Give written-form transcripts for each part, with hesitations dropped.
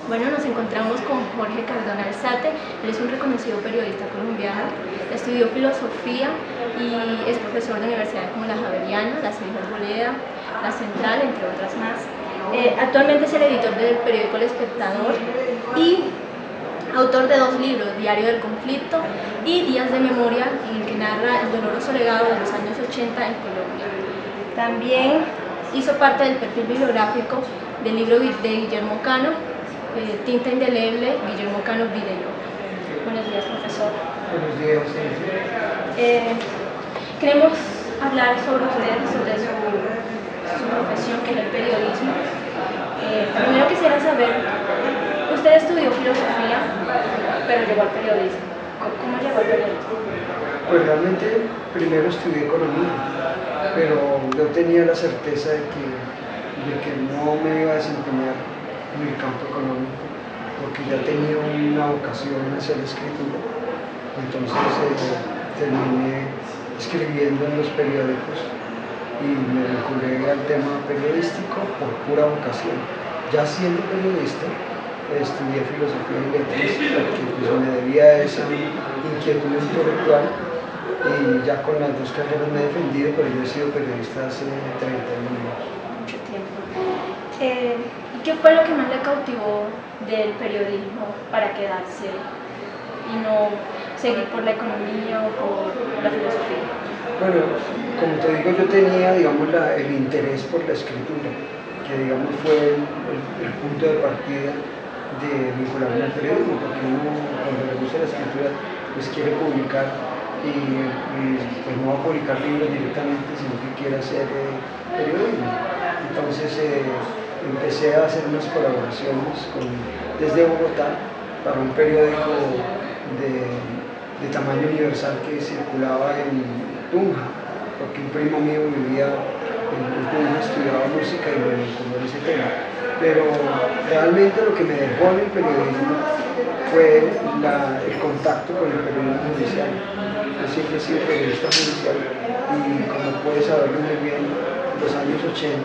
Bueno, nos encontramos con Jorge Cardona Alzate. Él es un reconocido periodista colombiano, estudió filosofía y es profesor de universidades como la Javeriana, la César Boleda, la Central, entre otras más. Actualmente es el editor del periódico El Espectador y autor de 2 libros, Diario del Conflicto y Días de Memoria, en el que narra el doloroso legado de los años 80 en Colombia. También hizo parte del perfil bibliográfico del libro de Guillermo Cano, Tinta Indeleble, Guillermo Cano Video. Buenos días, profesor. Buenos días. Queremos hablar sobre usted, sobre su profesión, que es el periodismo. Primero quisiera saber, usted estudió filosofía, pero llegó al periodismo. ¿Cómo llegó al periodismo? Pues realmente primero estudié economía, pero yo tenía la certeza de que no me iba a desempeñar en el campo económico, porque ya tenía una vocación hacia la escritura. Entonces terminé escribiendo en los periódicos y me vinculé al tema periodístico por pura vocación. Ya siendo periodista, estudié filosofía y letras porque pues, me debía a esa inquietud intelectual y ya con las 2 carreras me he defendido, pero yo he sido periodista hace 31 años. Mucho tiempo. ¿Y qué fue lo que más le cautivó del periodismo para quedarse y no seguir por la economía o por la filosofía? Bueno, como te digo, yo tenía, digamos, el interés por la escritura, que digamos fue el punto de partida de vincularme al periodismo, porque uno cuando le gusta la escritura pues quiere publicar y pues no va a publicar libros directamente, sino que quiere hacer periodismo. Entonces empecé a hacer unas colaboraciones desde Bogotá para un periódico de tamaño universal que circulaba en Tunja, porque un primo mío vivía en Tunja, estudiaba música y me vinculó en ese tema. Pero realmente lo que me dejó en el periodismo fue el contacto con el periodismo judicial. Yo siempre he sido periodista judicial y como puedes saberlo muy bien, los años 80,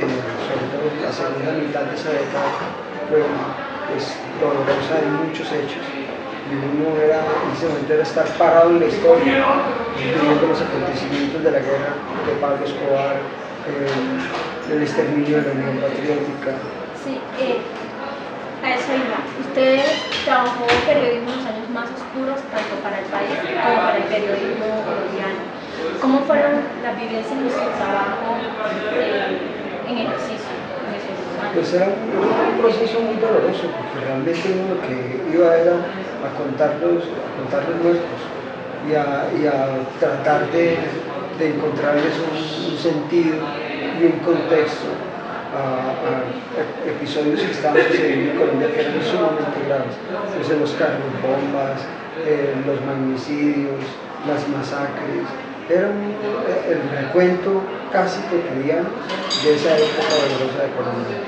sobre todo la segunda mitad de esa década, fue pues, dolorosa en muchos hechos. Y uno en ese momento era estar parado en la historia, viviendo los acontecimientos de la guerra de Pablo Escobar, el exterminio de la Unión Patriótica. Sí, a eso iba. Usted trabajó periodismo en los años más oscuros, tanto para el país como para el periodismo colombiano. ¿Cómo fueron las vivencias de su trabajo en ejercicio en esos años? Pues era un proceso muy doloroso, porque realmente uno lo que iba era a contar los muertos y a tratar de encontrarles un sentido y un contexto a episodios que estaban sucediendo en Colombia que eran sumamente graves. Entonces los carros bombas, los magnicidios, las masacres, era el recuento casi cotidiano de esa época dolorosa de Colombia.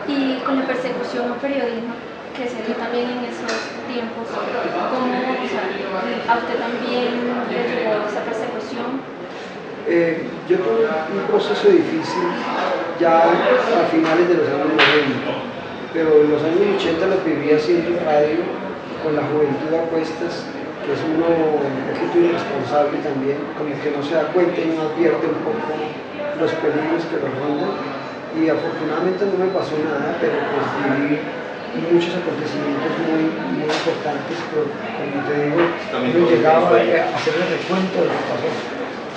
Y con la persecución al periodismo que se dio también en esos tiempos, ¿cómo, a usted también le llegó esa persecución? Yo tuve un proceso difícil ya a finales de los años 90, pero en los años 80 los viví haciendo radio con la juventud a cuestas, que es uno un poquito irresponsable también, como que no se da cuenta y no advierte un poco los peligros que lo rondan. Y afortunadamente no me pasó nada, pero pues viví muchos acontecimientos muy importantes, pero como te digo, no llegaba a hacer el recuento de lo que pasó.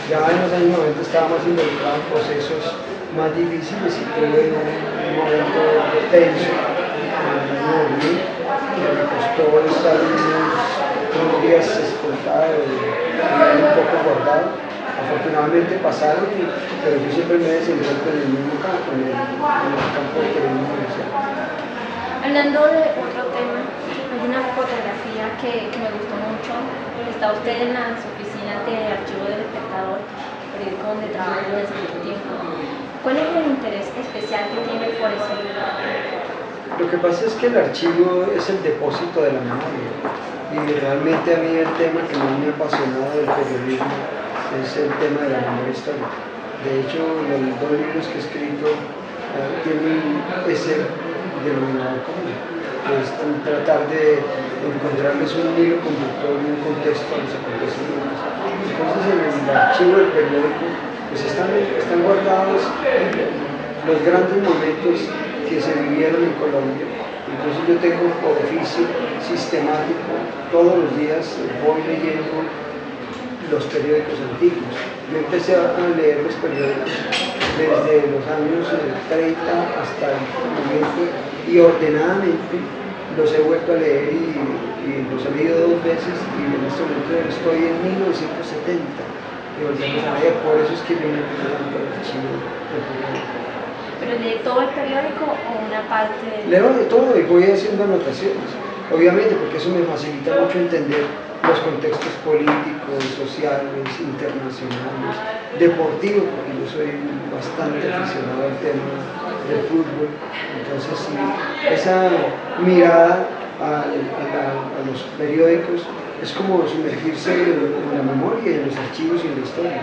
Ya en los años 90 estábamos involucrados en procesos más difíciles y tuve un momento tenso en el año 2000 que me costó estar unos días escoltado y un poco bordado. Afortunadamente pasaron, pero yo siempre me he desenvuelto en el mismo campo, en el campo del periodismo judicial. Hablando de otro tema, hay una fotografía que me gustó mucho. Está usted en las oficinas de archivo del Espectador, periódico donde trabajo desde mucho tiempo. ¿Cuál es el interés especial que tiene por ese lugar? Lo que pasa es que el archivo es el depósito de la memoria y realmente a mí el tema que más me ha apasionado del periodismo es el tema de la memoria histórica. De hecho, los 2 libros que he escrito tienen ese denominador común. que es tratar de encontrarles un hilo conductor y un contexto a los acontecimientos. Entonces en el archivo del periódico pues están guardados los grandes momentos que se vivieron en Colombia. Entonces yo tengo por oficio sistemático, todos los días voy leyendo los periódicos antiguos. Yo empecé a leer los periódicos desde los años 30 hasta el momento y ordenadamente los he vuelto a leer y los he leído 2 veces y en este momento estoy en 1970 y volvemos a leer, por eso es que yo me gusta tanto el archivo del periódico. ¿Pero lee todo el periódico o una parte? Leo de todo y voy haciendo anotaciones, obviamente porque eso me facilita mucho entender los contextos políticos, sociales, internacionales, deportivos, porque yo soy bastante aficionado al tema del fútbol. Entonces, sí, esa mirada a los periódicos es como sumergirse en la memoria, en los archivos y en la historia.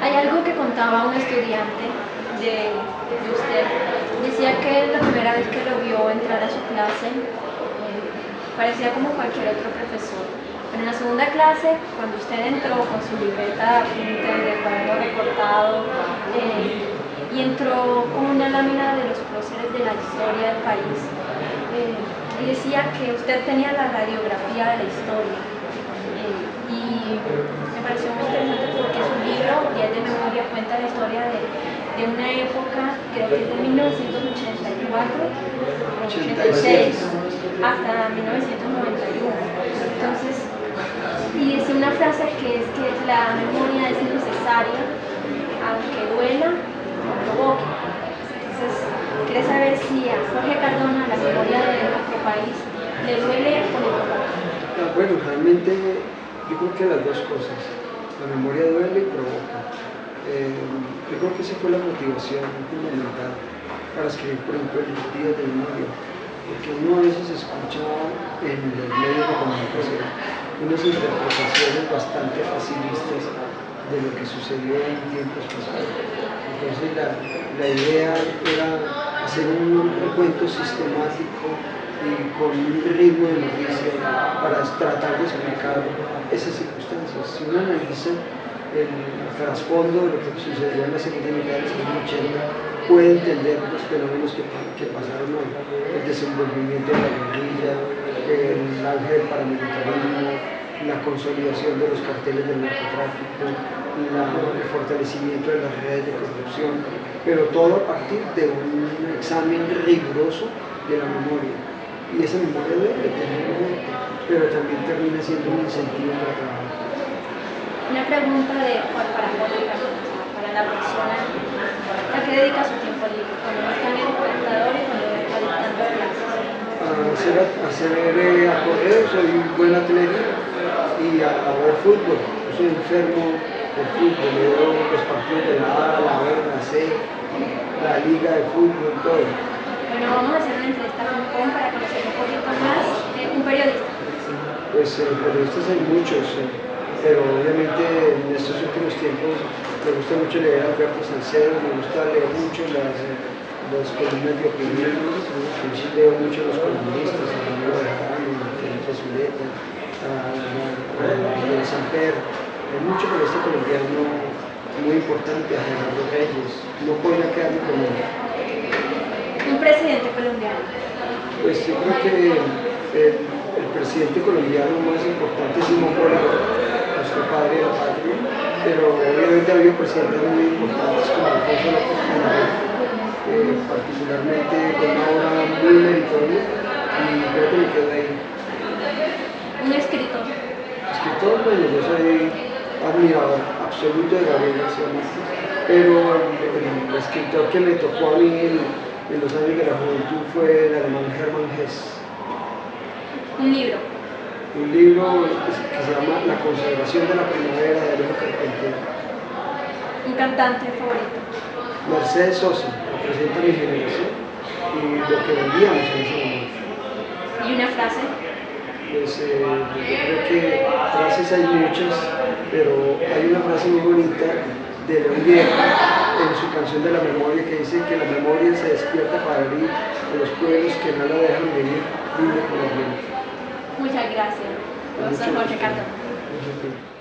Hay algo que contaba un estudiante de usted. Decía que la primera vez que lo vio entrar a su clase parecía como cualquier otro profesor. Pero en la segunda clase, cuando usted entró con su libreta de cuaderno recortado y entró con una lámina de los próceres de la historia del país, y decía que usted tenía la radiografía de la historia. Y me pareció muy interesante porque su libro, Días de Memoria, cuenta la historia de una época, creo que es de 1984 o 86 hasta 1991. Entonces, y decía una frase que es que la memoria es necesaria, aunque duela o provoque. Entonces, quería saber si a Jorge Cardona la memoria de nuestro país le duele o le provoca. Bueno, realmente yo creo que las dos cosas. La memoria duele y provoca. Yo creo que esa fue la motivación fundamental para escribir, por ejemplo, los días de memoria, porque uno a veces escucha en los medios de comunicación unas interpretaciones bastante facilistas de lo que sucedió en tiempos pasados. Entonces la idea era hacer un recuento sistemático y con un ritmo de noticia para tratar de explicar esas circunstancias. Si uno analiza el trasfondo de lo que sucedió en la segunda mitad de los años 80, puede entender los fenómenos que pasaron hoy, el desenvolvimiento de la guerrilla, el auge del paramilitarismo, la consolidación de los carteles del narcotráfico, el fortalecimiento de las redes de corrupción, pero todo a partir de un examen riguroso de la memoria. Y esa memoria debe tener pero también termina siendo un incentivo para trabajar. Una pregunta para Mónica, para la persona a que dedica su tiempo libre, cuando no está en el computador y cuando no está dictando clases. A correr, soy buen atleta y a ver fútbol. Yo soy enfermo de fútbol, veo los partidos de la A, la B, la C, la liga de fútbol, todo. Bueno, vamos a hacer una entrevista con para conocer un poquito más un periodista. Pues periodistas hay muchos, pero obviamente en estos últimos tiempos me gusta mucho leer a Alberto Salcedo, me gusta leer mucho las columnas de opinión, leo mucho a los columnistas, a Ramiro Bejarano, a Felipe Zuleta, a Samper, hay mucho periodista colombiano muy importante, a Gerardo Reyes, no podría quedarme con él. Un presidente colombiano. Pues yo creo que el presidente colombiano más importante es Simón Bolívar, nuestro padre de la patria, pero obviamente ha habido presidentes muy importantes como Alfonso López Pumarejo, particularmente con una obra muy meritoria y creo que me quedo ahí. Un escritor. Escritor, bueno, yo soy admirador absoluto de Gabriel García Márquez, pero el escritor que me tocó a mí en los años de la juventud fue el alemán Hermann Hesse. Un libro. Un libro que se llama La conservación de la primavera de Alejo Carpentier. Un cantante favorito. Mercedes Sosa, representa mi generación y lo que vendíamos en ese momento. ¿Y una frase? Pues yo creo que frases hay muchas, pero hay una frase muy bonita de León Gieco en su canción de la memoria, que dice que la memoria se despierta para herir a los pueblos que no la dejan venir libre con la gente. Muchas gracias, profesor Jorge Cardona. Muchas gracias.